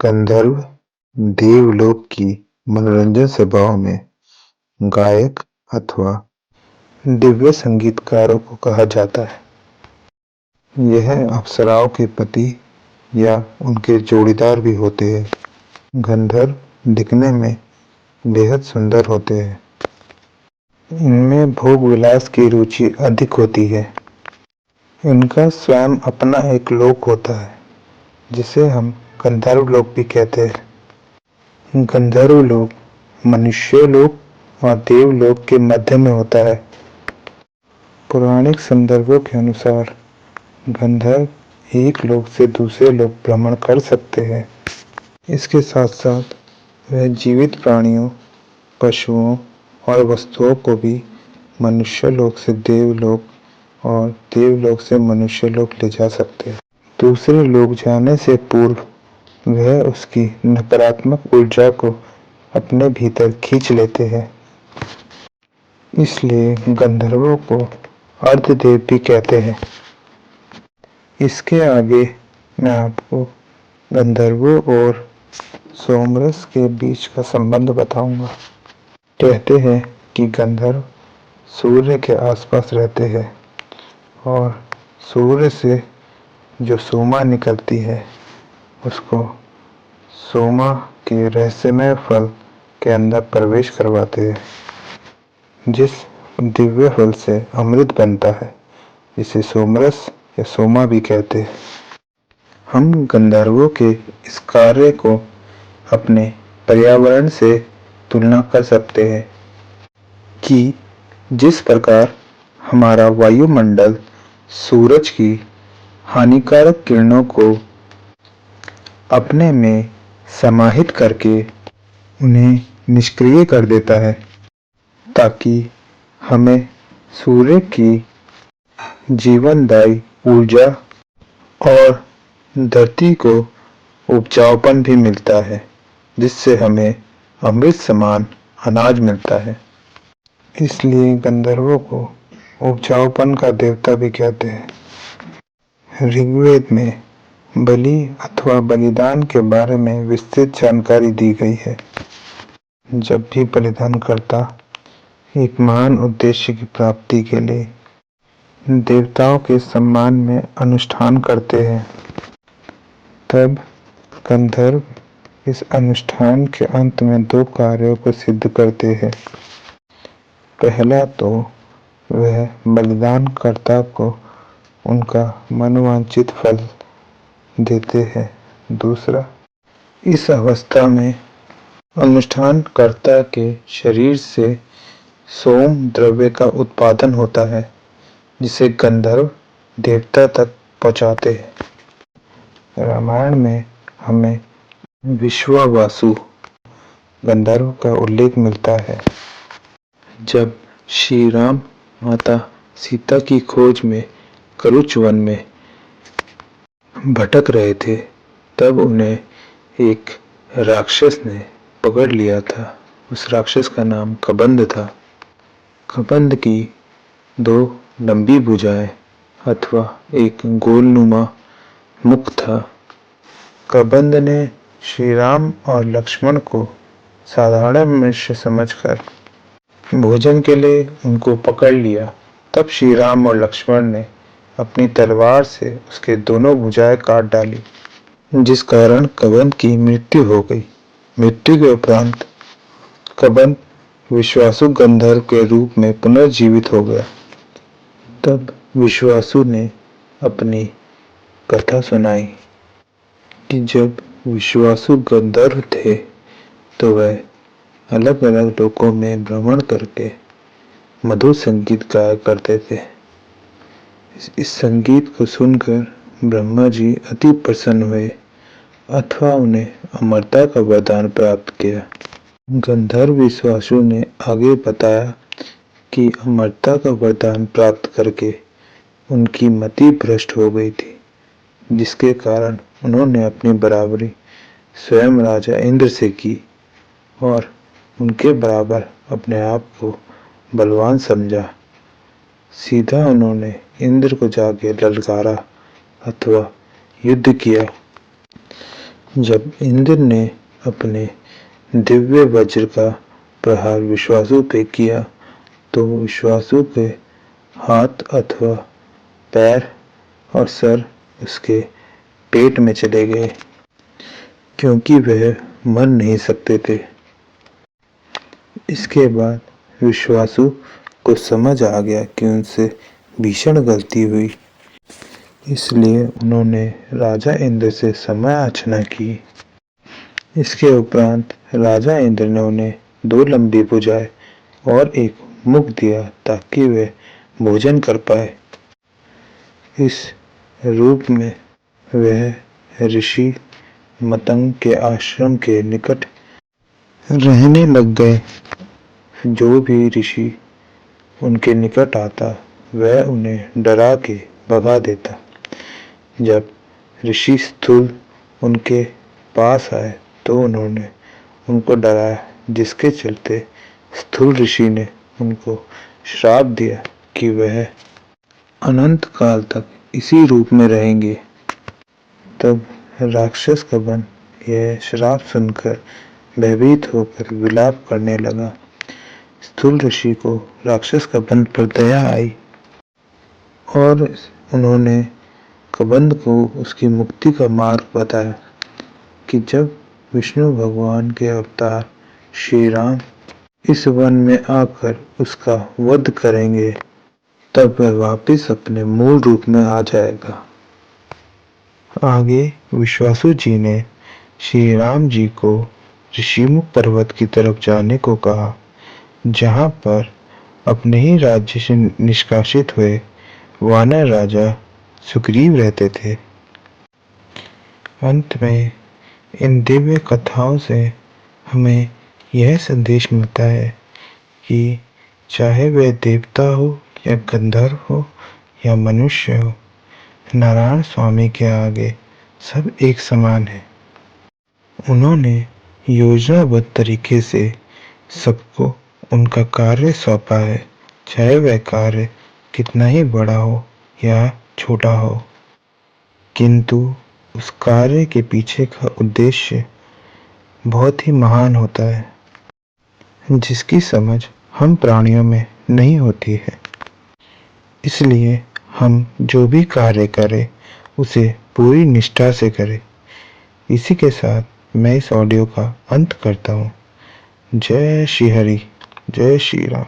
गंधर्व देवलोक की मनोरंजन सभाओं में गायक अथवा दिव्य संगीतकारों को कहा जाता है। यह अप्सराओं के पति या उनके जोड़ीदार भी होते हैं। गंधर्व दिखने में बेहद सुंदर होते हैं। इनमें भोग विलास की रुचि अधिक होती है। इनका स्वयं अपना एक लोक होता है जिसे हम गंधर्व लोक भी कहते हैं। गंधर्व लोक मनुष्य लोक और देवलोक के मध्य में होता है। पौराणिक संदर्भों के अनुसार गंधर्व एक लोक से दूसरे लोक भ्रमण कर सकते हैं। इसके साथ साथ वह जीवित प्राणियों, पशुओं और वस्तुओं को भी मनुष्य लोक से देवलोक और देवलोक से मनुष्य लोक ले जा सकते हैं। दूसरे लोक जाने से पूर्व वह उसकी नकारात्मक ऊर्जा को अपने भीतर खींच लेते हैं। इसलिए गंधर्वों को अर्धदेव भी कहते हैं। इसके आगे मैं आपको गंधर्वों और सोमरस के बीच का संबंध बताऊंगा। कहते हैं कि गंधर्व सूर्य के आसपास रहते हैं और सूर्य से जो सोमा निकलती है उसको सोमा के रहस्यमय फल के अंदर प्रवेश करवाते हैं, जिस दिव्य फल से अमृत बनता है, इसे सोमरस या सोमा भी कहते हैं। हम गंधर्वों के इस कार्य को अपने पर्यावरण से तुलना कर सकते हैं कि जिस प्रकार हमारा वायुमंडल सूरज की हानिकारक किरणों को अपने में समाहित करके उन्हें निष्क्रिय कर देता है ताकि हमें सूर्य की जीवनदायी ऊर्जा और धरती को उपजाऊपन भी मिलता है, जिससे हमें अमृत समान अनाज मिलता है। इसलिए गंधर्वों को उपजाऊपन का देवता भी कहते हैं। ऋग्वेद में बलि अथवा बलिदान के बारे में विस्तृत जानकारी दी गई है। जब भी बलिदान करता एक महान उद्देश्य की प्राप्ति के लिए देवताओं के सम्मान में अनुष्ठान करते हैं, तब गंधर्व इस अनुष्ठान के अंत में दो कार्यों को सिद्ध करते हैं। पहला तो वह बलिदानकर्ता को उनका मनोवांछित फल देते हैं। दूसरा, इस अवस्था में अनुष्ठानकर्ता के शरीर से सोम द्रव्य का उत्पादन होता है, जिसे गंधर्व देवता तक पहुंचाते हैं। रामायण में हमें विश्वावसु गंधर्व का उल्लेख मिलता है। जब श्री राम माता सीता की खोज में करुच वन में भटक रहे थे, तब उन्हें एक राक्षस ने पकड़ लिया था। उस राक्षस का नाम कबंध था। कबंध की दो लंबी भुजाएं अथवा एक गोलनुमा मुख था। कबंध ने श्री राम और लक्ष्मण को साधारण मनुष्य समझकर भोजन के लिए उनको पकड़ लिया। तब श्री राम और लक्ष्मण ने अपनी तलवार से उसके दोनों भुजाएं काट डाली, जिस कारण कबंध की मृत्यु हो गई। मृत्यु के उपरांत कबंध विश्वासु गंधर्व के रूप में पुनर्जीवित हो गया। तब विश्वासु ने अपनी कथा सुनाई कि जब विश्वासु गंधर्व थे तो वह अलग अलग लोकों में भ्रमण करके मधुर संगीत गाया करते थे। इस संगीत को सुनकर ब्रह्मा जी अति प्रसन्न हुए अथवा उन्हें अमरता का वरदान प्राप्त किया। गंधर्व विश्वासु ने आगे बताया कि अमरता का वरदान प्राप्त करके उनकी मति भ्रष्ट हो गई थी, जिसके कारण उन्होंने अपनी बराबरी स्वयं राजा इंद्र से की और उनके बराबर अपने आप को बलवान समझा। सीधा उन्होंने इंद्र को जाके ललकारा अथवा युद्ध किया। जब इंद्र ने अपने दिव्य वज्र का प्रहार विश्वासु पे किया तो विश्वासु के हाथ अथवा पैर और सर उसके पेट में चले गए, क्योंकि वह मर नहीं सकते थे। इसके बाद विश्वासु को समझ आ गया कि उनसे भीषण गलती हुई, इसलिए उन्होंने राजा इंद्र से क्षमा याचना की। इसके उपरांत राजा इंद्र ने उन्हें 2 लंबी भुजाएं और एक मुख दिया ताकि वे भोजन कर पाए। इस रूप में वह ऋषि मतंग के आश्रम के निकट रहने लग गए। जो भी ऋषि उनके निकट आता वह उन्हें डरा के भगा देता। जब ऋषि स्थूल उनके पास आए तो उन्होंने उनको डराया, जिसके चलते स्थूल ऋषि ने उनको श्राप दिया कि वह अनंत काल तक इसी रूप में रहेंगे। तब राक्षस कबन यह श्राप सुनकर भयभीत होकर विलाप करने लगा। स्थूल ऋषि को राक्षस कबन पर दया आई और उन्होंने कबंध को उसकी मुक्ति का मार्ग बताया कि जब विष्णु भगवान के अवतार श्री राम इस वन में आकर उसका वध करेंगे तब वह वापस अपने मूल रूप में आ जाएगा। आगे विश्वासु जी ने श्री राम जी को ऋषिमुख पर्वत की तरफ जाने को कहा, जहां पर अपने ही राज्य से निष्कासित हुए वानर राजा सुग्रीव रहते थे। अंत में इन दिव्य कथाओं से हमें यह संदेश मिलता है कि चाहे वह देवता हो या गंधर्व हो या मनुष्य हो, नारायण स्वामी के आगे सब एक समान है। उन्होंने योजनाबद्ध तरीके से सबको उनका कार्य सौंपा है, चाहे वह कार्य कितना ही बड़ा हो या छोटा हो, किंतु उस कार्य के पीछे का उद्देश्य बहुत ही महान होता है, जिसकी समझ हम प्राणियों में नहीं होती है। इसलिए हम जो भी कार्य करें उसे पूरी निष्ठा से करें। इसी के साथ मैं इस ऑडियो का अंत करता हूँ। जय श्री हरि, जय श्री राम।